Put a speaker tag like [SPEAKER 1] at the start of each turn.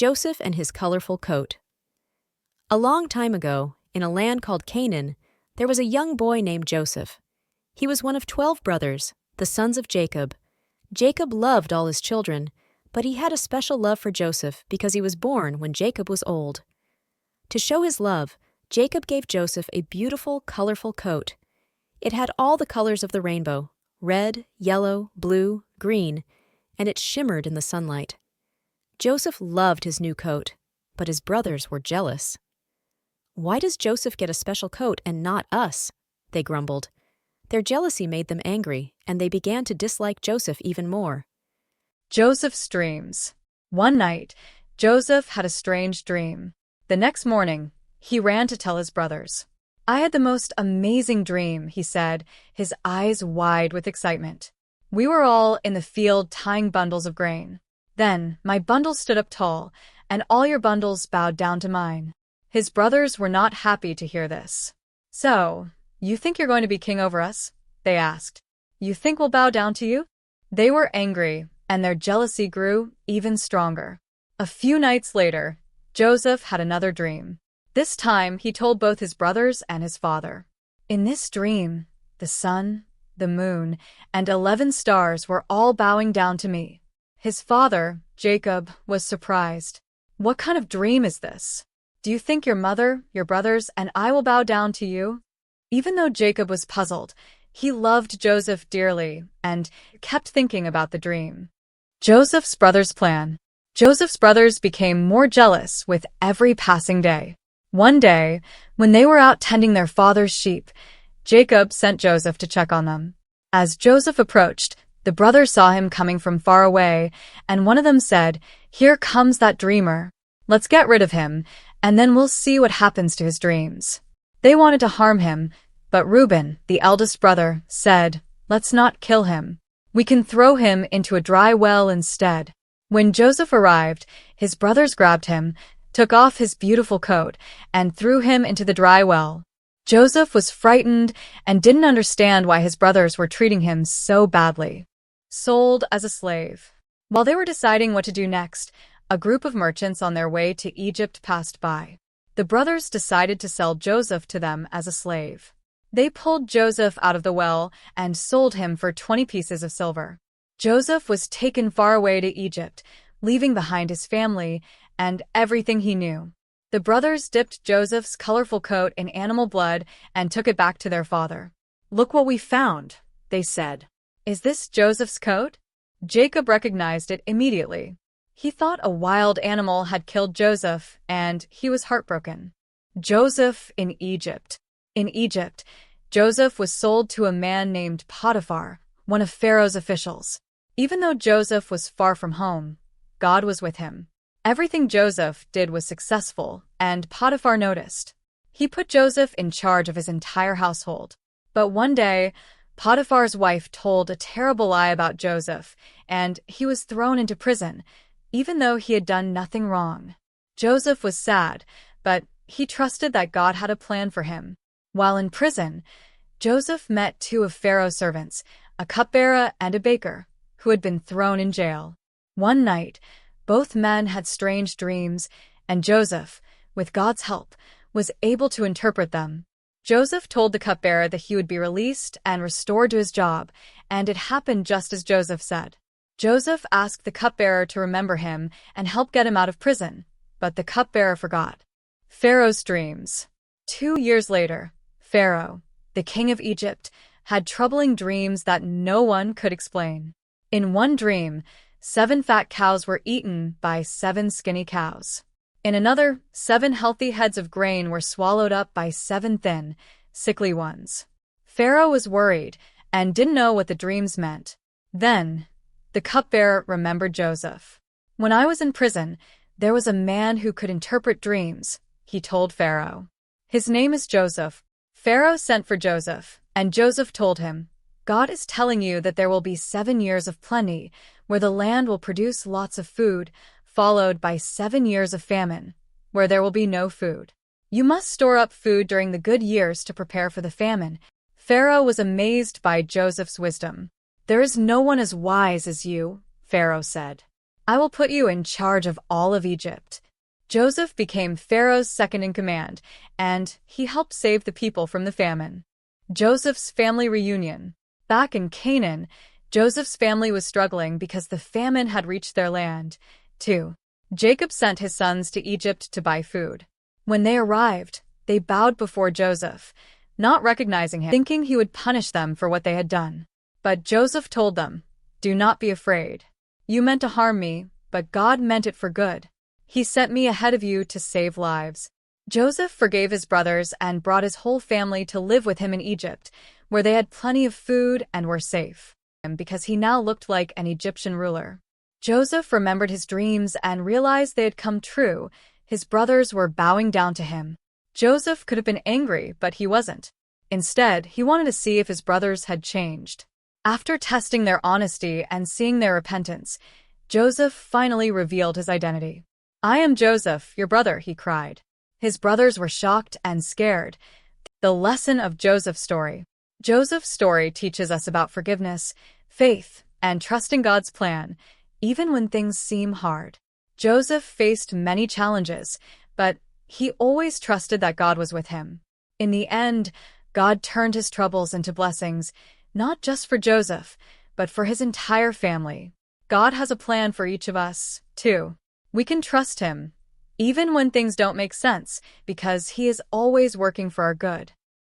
[SPEAKER 1] Joseph and his colorful coat. A long time ago, in a land called Canaan, there was a young boy named Joseph. He was one of 12 brothers, the sons of Jacob. Jacob loved all his children, but he had a special love for Joseph because he was born when Jacob was old. To show his love, Jacob gave Joseph a beautiful, colorful coat. It had all the colors of the rainbow: red, yellow, blue, green, and it shimmered in the sunlight. Joseph loved his new coat, but his brothers were jealous. "Why does Joseph get a special coat and not us?" they grumbled. Their jealousy made them angry, and they began to dislike Joseph even more.
[SPEAKER 2] Joseph's dreams. One night, Joseph had a strange dream. The next morning, he ran to tell his brothers. "I had the most amazing dream," he said, his eyes wide with excitement. "We were all in the field tying bundles of grain. Then my bundle stood up tall, and all your bundles bowed down to mine." His brothers were not happy to hear this. "So, you think you're going to be king over us?" they asked. "You think we'll bow down to you?" They were angry, and their jealousy grew even stronger. A few nights later, Joseph had another dream. This time, he told both his brothers and his father. "In this dream, the sun, the moon, and 11 stars were all bowing down to me." His father, Jacob, was surprised. "What kind of dream is this? Do you think your mother, your brothers, and I will bow down to you?" Even though Jacob was puzzled, he loved Joseph dearly and kept thinking about the dream. Joseph's brothers' plan. Joseph's brothers became more jealous with every passing day. One day, when they were out tending their father's sheep, Jacob sent Joseph to check on them. As Joseph approached, the brothers saw him coming from far away, and one of them said, "Here comes that dreamer. Let's get rid of him, and then we'll see what happens to his dreams." They wanted to harm him, but Reuben, the eldest brother, said, "Let's not kill him. We can throw him into a dry well instead." When Joseph arrived, his brothers grabbed him, took off his beautiful coat, and threw him into the dry well. Joseph was frightened and didn't understand why his brothers were treating him so badly. Sold as a slave. While they were deciding what to do next, a group of merchants on their way to Egypt passed by. The brothers decided to sell Joseph to them as a slave. They pulled Joseph out of the well and sold him for 20 pieces of silver. Joseph was taken far away to Egypt, leaving behind his family and everything he knew. The brothers dipped Joseph's colorful coat in animal blood and took it back to their father. "Look what we found," they said. "Is this Joseph's coat?" Jacob recognized it immediately. He thought a wild animal had killed Joseph, and he was heartbroken. Joseph in Egypt. In Egypt, Joseph was sold to a man named Potiphar, one of Pharaoh's officials. Even though Joseph was far from home, God was with him. Everything Joseph did was successful, and Potiphar noticed. He put Joseph in charge of his entire household. But one day, Potiphar's wife told a terrible lie about Joseph, and he was thrown into prison, even though he had done nothing wrong. Joseph was sad, but he trusted that God had a plan for him. While in prison, Joseph met 2 of Pharaoh's servants, a cupbearer and a baker, who had been thrown in jail. One night, both men had strange dreams, and Joseph, with God's help, was able to interpret them. Joseph told the cupbearer that he would be released and restored to his job, and it happened just as Joseph said. Joseph asked the cupbearer to remember him and help get him out of prison, but the cupbearer forgot. Pharaoh's dreams. 2 years later, Pharaoh, the king of Egypt, had troubling dreams that no one could explain. In one dream, 7 fat cows were eaten by 7 skinny cows. In another, 7 healthy heads of grain were swallowed up by 7 thin, sickly ones. Pharaoh was worried and didn't know what the dreams meant. Then, the cupbearer remembered Joseph. "When I was in prison, there was a man who could interpret dreams," he told Pharaoh. "His name is Joseph." Pharaoh sent for Joseph, and Joseph told him, "God is telling you that there will be 7 years of plenty, where the land will produce lots of food, followed by 7 years of famine, where there will be no food. You must store up food during the good years to prepare for the famine." Pharaoh was amazed by Joseph's wisdom. "There is no one as wise as you," Pharaoh said. I will put you in charge of all of Egypt. Joseph became Pharaoh's second in command, and he helped save the people from the famine. Joseph's family reunion. Back in Canaan, Joseph's family was struggling because the famine had reached their land, too. Jacob sent his sons to Egypt to buy food. When they arrived, they bowed before Joseph, not recognizing him, thinking he would punish them for what they had done. But Joseph told them, "Do not be afraid. You meant to harm me, but God meant it for good. He sent me ahead of you to save lives." Joseph forgave his brothers and brought his whole family to live with him in Egypt, where they had plenty of food and were safe, because he now looked like an Egyptian ruler. Joseph remembered his dreams and realized they had come true. His brothers were bowing down to him. Joseph could have been angry, but he wasn't. Instead, he wanted to see if his brothers had changed. After testing their honesty and seeing their repentance, Joseph finally revealed his identity. "I am Joseph, your brother," he cried. His brothers were shocked and scared. The lesson of Joseph's story. Joseph's story teaches us about forgiveness, faith, and trusting God's plan, even when things seem hard. Joseph faced many challenges, but he always trusted that God was with him. In the end, God turned his troubles into blessings, not just for Joseph, but for his entire family. God has a plan for each of us, too. We can trust him, even when things don't make sense, because he is always working for our good.